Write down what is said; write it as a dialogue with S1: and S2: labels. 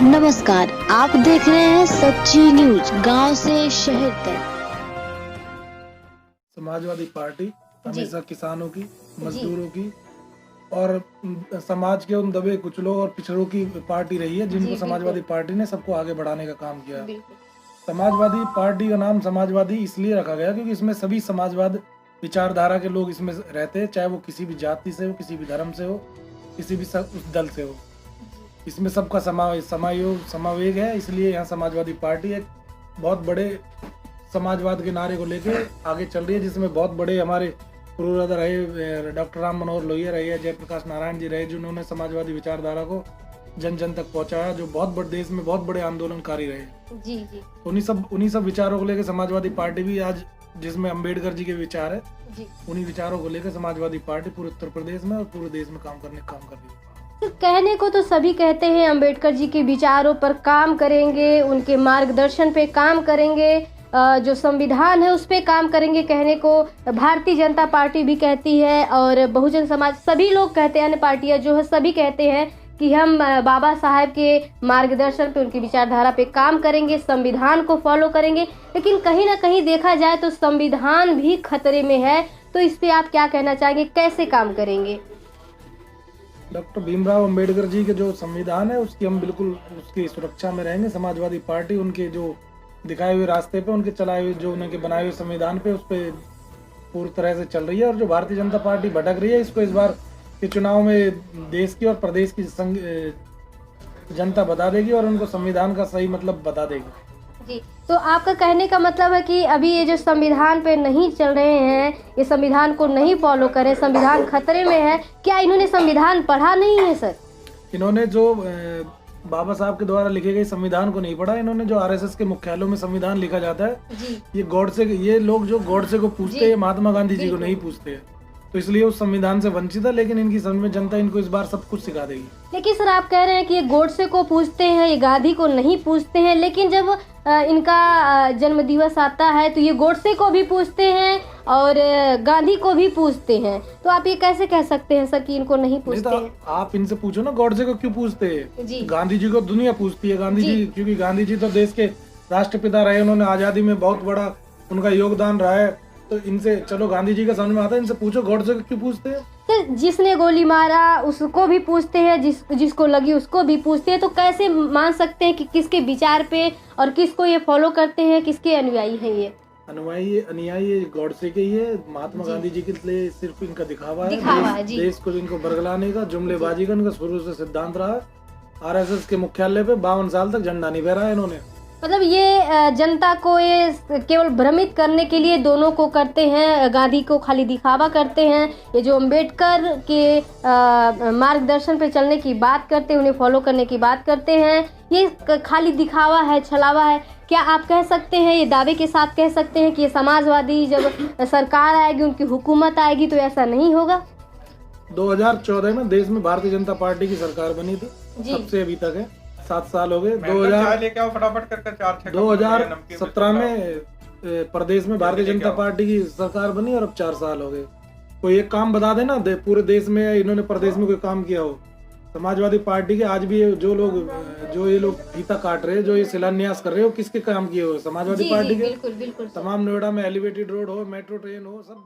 S1: नमस्कार, आप देख रहे हैं सच्ची न्यूज गांव से शहर तक।
S2: समाजवादी पार्टी हमेशा किसानों की, मजदूरों की और समाज के उन दबे कुचलों और पिछड़ों की पार्टी रही है, जिनको समाजवादी पार्टी ने सबको आगे बढ़ाने का काम किया। समाजवादी पार्टी का नाम समाजवादी इसलिए रखा गया क्योंकि इसमें सभी समाजवाद विचारधारा के लोग इसमें रहते हैं, चाहे वो किसी भी जाति से हो, किसी भी धर्म से हो, किसी भी उस दल से हो। इसमें सबका समावेग है, इसलिए यहाँ समाजवादी पार्टी एक बहुत बड़े समाजवाद के नारे को लेके आगे चल रही है, जिसमें बहुत बड़े हमारे पूर्वज रहे, डॉक्टर राम मनोहर लोहिया रहे, जयप्रकाश नारायण जी रहे, जिन्होंने समाजवादी विचारधारा को जन जन तक पहुंचाया, जो बहुत बड़े देश में बहुत बड़े आंदोलनकारी रहे।
S3: जी।
S2: उन्हीं सब विचारों को लेकर समाजवादी पार्टी भी आज, जिसमें अम्बेडकर जी के विचार है, उन्हीं विचारों को लेकर समाजवादी पार्टी पूरे उत्तर प्रदेश में और पूरे देश में काम कर रही है।
S3: कहने को तो सभी कहते हैं अंबेडकर जी के विचारों पर काम करेंगे, उनके मार्गदर्शन पे काम करेंगे, जो संविधान है उस पे काम करेंगे, कहने को भारतीय जनता पार्टी भी कहती है और बहुजन समाज सभी लोग कहते हैं, अन्य पार्टियां जो है सभी कहते हैं कि हम बाबा साहब के मार्गदर्शन पे, उनकी विचारधारा पे काम करेंगे, संविधान को फॉलो करेंगे। लेकिन कहीं ना कहीं देखा जाए तो संविधान भी खतरे में है, तो इस पे आप क्या कहना चाहेंगे, कैसे काम करेंगे?
S2: डॉक्टर भीमराव अंबेडकर जी के जो संविधान है उसकी हम बिल्कुल उसकी सुरक्षा में रहेंगे। समाजवादी पार्टी उनके जो दिखाए हुए रास्ते पे, उनके चलाए हुए, जो उनके बनाए हुए संविधान पे, उस पे पूरी तरह से चल रही है। और जो भारतीय जनता पार्टी भटक रही है, इसको इस बार के चुनाव में देश की और प्रदेश की जनता बता देगी और उनको संविधान का सही मतलब बता देगी।
S3: जी, तो आपका कहने का मतलब है कि अभी ये जो संविधान पे नहीं चल रहे हैं, ये संविधान को नहीं फॉलो करें, संविधान खतरे में है। क्या इन्होंने संविधान पढ़ा नहीं है सर?
S2: इन्होंने जो बाबा साहब के द्वारा लिखे गए संविधान को नहीं पढ़ा। इन्होंने जो आरएसएस के मुख्यालयों में संविधान लिखा जाता है, ये गॉडसे, ये लोग जो गॉडसे को पूछते हैं, महात्मा गांधी जी को नहीं पूछते हैं, तो इसलिए उस संविधान से वंचित है। लेकिन इनकी समझ में जनता इनको इस बार सब कुछ सिखा देगी। लेकिन
S3: सर आप कह रहे हैं कि ये गॉडसे को पूछते हैं, ये गांधी को नहीं पूछते हैं, लेकिन जब इनका जन्म दिवस आता है तो ये गॉडसे को भी पूछते हैं और गांधी को भी पूछते हैं, तो आप ये कैसे कह सकते हैं सर कि इनको नहीं पूछते?
S2: नहीं, तो आप इनसे पूछो ना, गॉडसे को क्यों पूछते हैं? गांधी जी को दुनिया पूछती है। गांधी जी, क्योंकि गांधी जी तो देश के राष्ट्रपिता रहे, उन्होंने आजादी में बहुत बड़ा उनका योगदान रहा है। तो इनसे, चलो गांधी जी का समझ में आता है, इनसे पूछो गॉडसे को क्यों पूछते हैं?
S3: तो जिसने गोली मारा उसको भी पूछते हैं, जिसको लगी उसको भी पूछते हैं, तो कैसे मान सकते हैं कि किसके विचार पे और किसको ये फॉलो करते हैं, किसके अनुयायी हैं ये?
S2: अनुयायी गॉडसे के ही है। महात्मा गांधी जी के लिए सिर्फ इनका दिखावा है, देश को इनको बरगलाने का, जुमलेबाजी का इनका शुरू से सिद्धांत रहा है। आरएसएस के मुख्यालय पे 52 साल तक झंडा नहीं फहराया इन्होंने।
S3: मतलब ये जनता को ये केवल भ्रमित करने के लिए दोनों को करते हैं, गांधी को खाली दिखावा करते हैं, ये जो अम्बेडकर के मार्गदर्शन पे चलने की बात करते हैं, उन्हें फॉलो करने की बात करते हैं, ये खाली दिखावा है, छलावा है। क्या आप कह सकते हैं, ये दावे के साथ कह सकते हैं कि ये समाजवादी जब सरकार आएगी, उनकी हुकूमत आएगी, तो ऐसा नहीं होगा?
S2: 2014 में देश में भारतीय जनता पार्टी की सरकार बनी थी, तब से अभी तक है 7 साल हो गए। 2017 में प्रदेश में भारतीय जनता पार्टी की सरकार बनी और अब 4 साल हो गए। कोई एक काम बता देना पूरे देश में इन्होंने प्रदेश में कोई काम किया हो। समाजवादी पार्टी के आज भी जो ये लोग फीता काट रहे हैं, जो ये शिलान्यास कर रहे हो, किसके काम किए हो? समाजवादी पार्टी के।
S3: बिल्कुल।
S2: तमाम नोएडा में एलिवेटेड रोड हो, मेट्रो ट्रेन हो, सब